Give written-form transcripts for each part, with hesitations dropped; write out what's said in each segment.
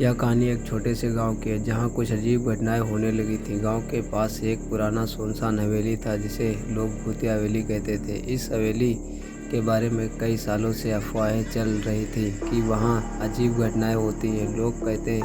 यह कहानी एक छोटे से गांव की है जहां कुछ अजीब घटनाएं होने लगी थी। गांव के पास एक पुराना सुनसान हवेली था जिसे लोग भूतिया हवेली कहते थे। इस हवेली के बारे में कई सालों से अफवाहें चल रही थी कि वहां अजीब घटनाएं होती हैं। लोग कहते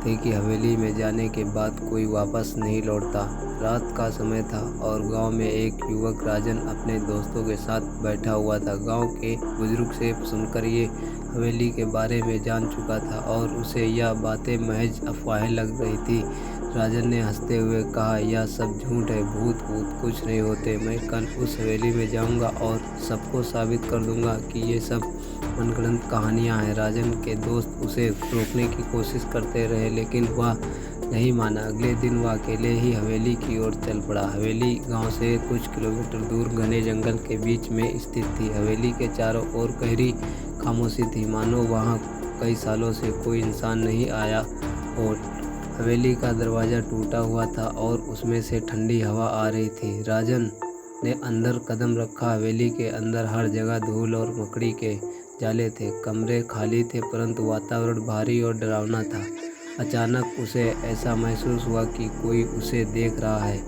थे कि हवेली में जाने के बाद कोई वापस नहीं लौटता। रात का समय था और गांव में एक युवक राजन अपने दोस्तों के साथ बैठा हुआ था। गांव के बुजुर्ग से सुनकर ये हवेली के बारे में जान चुका था और उसे यह बातें महज अफवाहें लग रही थी। राजन ने हंसते हुए कहा, यह सब झूठ है, भूत भूत कुछ नहीं होते। मैं कल उस हवेली में जाऊंगा और सबको साबित कर दूंगा कि ये सब मनगढ़ंत कहानियां हैं। राजन के दोस्त उसे रोकने की कोशिश करते रहे लेकिन वह नहीं माना। अगले दिन वह अकेले ही हवेली की ओर चल पड़ा। हवेली गांव से कुछ किलोमीटर दूर घने जंगल के बीच में स्थित थी। हवेली के चारों ओर गहरी खामोशी थी, मानो वहां कई सालों से कोई इंसान नहीं आया हो। हवेली का दरवाज़ा टूटा हुआ था और उसमें से ठंडी हवा आ रही थी। राजन ने अंदर कदम रखा। हवेली के अंदर हर जगह धूल और मकड़ी के जाले थे। कमरे खाली थे परंतु वातावरण भारी और डरावना था। अचानक उसे ऐसा महसूस हुआ कि कोई उसे देख रहा है।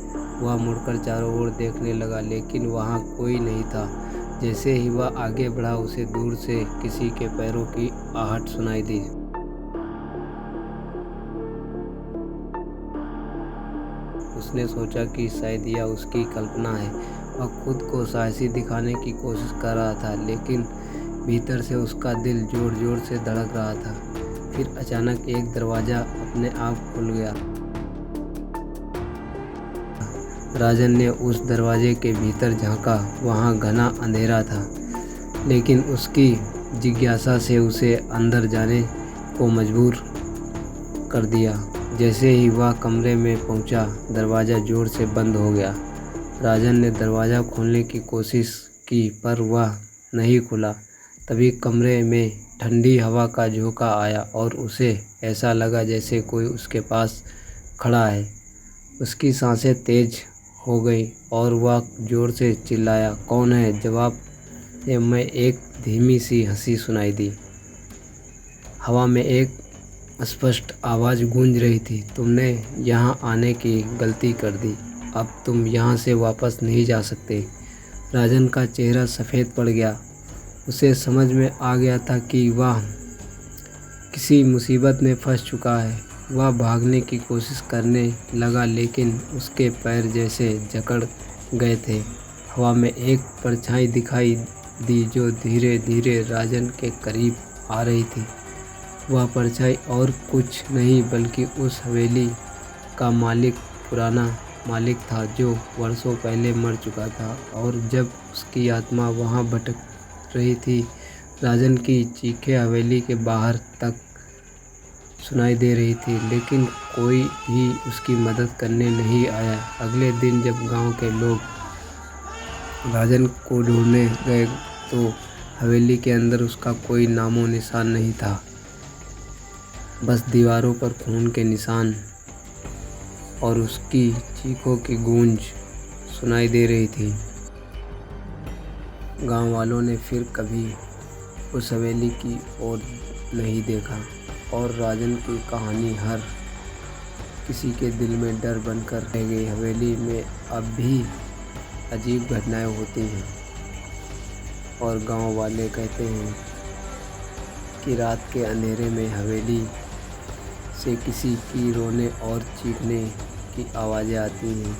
वह मुड़कर चारों ओर देखने लगा लेकिन वहाँ कोई नहीं था। जैसे ही वह आगे बढ़ा उसे दूर से किसी के पैरों की आहट सुनाई दी। उसने सोचा कि शायद यह उसकी कल्पना है। वह खुद को साहसी दिखाने की कोशिश कर रहा था लेकिन भीतर से उसका दिल जोर जोर से धड़क रहा था। फिर अचानक एक दरवाज़ा अपने आप खुल गया। राजन ने उस दरवाजे के भीतर झांका। वहाँ घना अंधेरा था लेकिन उसकी जिज्ञासा से उसे अंदर जाने को मजबूर कर दिया। जैसे ही वह कमरे में पहुंचा, दरवाज़ा जोर से बंद हो गया। राजन ने दरवाज़ा खोलने की कोशिश की पर वह नहीं खुला। तभी कमरे में ठंडी हवा का झोंका आया और उसे ऐसा लगा जैसे कोई उसके पास खड़ा है। उसकी सांसें तेज हो गई और वह जोर से चिल्लाया, कौन है? जवाब में एक धीमी सी हंसी सुनाई दी। हवा में एक स्पष्ट आवाज़ गूंज रही थी, तुमने यहाँ आने की गलती कर दी। अब तुम यहाँ से वापस नहीं जा सकते। राजन का चेहरा सफ़ेद पड़ गया। उसे समझ में आ गया था कि वह किसी मुसीबत में फंस चुका है। वह भागने की कोशिश करने लगा लेकिन उसके पैर जैसे जकड़ गए थे। हवा में एक परछाई दिखाई दी जो धीरे धीरे राजन के करीब आ रही थी। वह परछाई और कुछ नहीं बल्कि उस हवेली का पुराना मालिक था जो वर्षों पहले मर चुका था और जब उसकी आत्मा वहां भटक रही थी। राजन की चीखें हवेली के बाहर तक सुनाई दे रही थी लेकिन कोई भी उसकी मदद करने नहीं आया। अगले दिन जब गांव के लोग राजन को ढूंढने गए तो हवेली के अंदर उसका कोई नामो निशान नहीं था। बस दीवारों पर खून के निशान और उसकी चीखों की गूंज सुनाई दे रही थी। गांव वालों ने फिर कभी उस हवेली की ओर नहीं देखा और राजन की कहानी हर किसी के दिल में डर बनकर रह गई। हवेली में अब भी अजीब घटनाएं होती हैं और गांव वाले कहते हैं कि रात के अंधेरे में हवेली से किसी की रोने और चीखने की आवाज़ें आती हैं।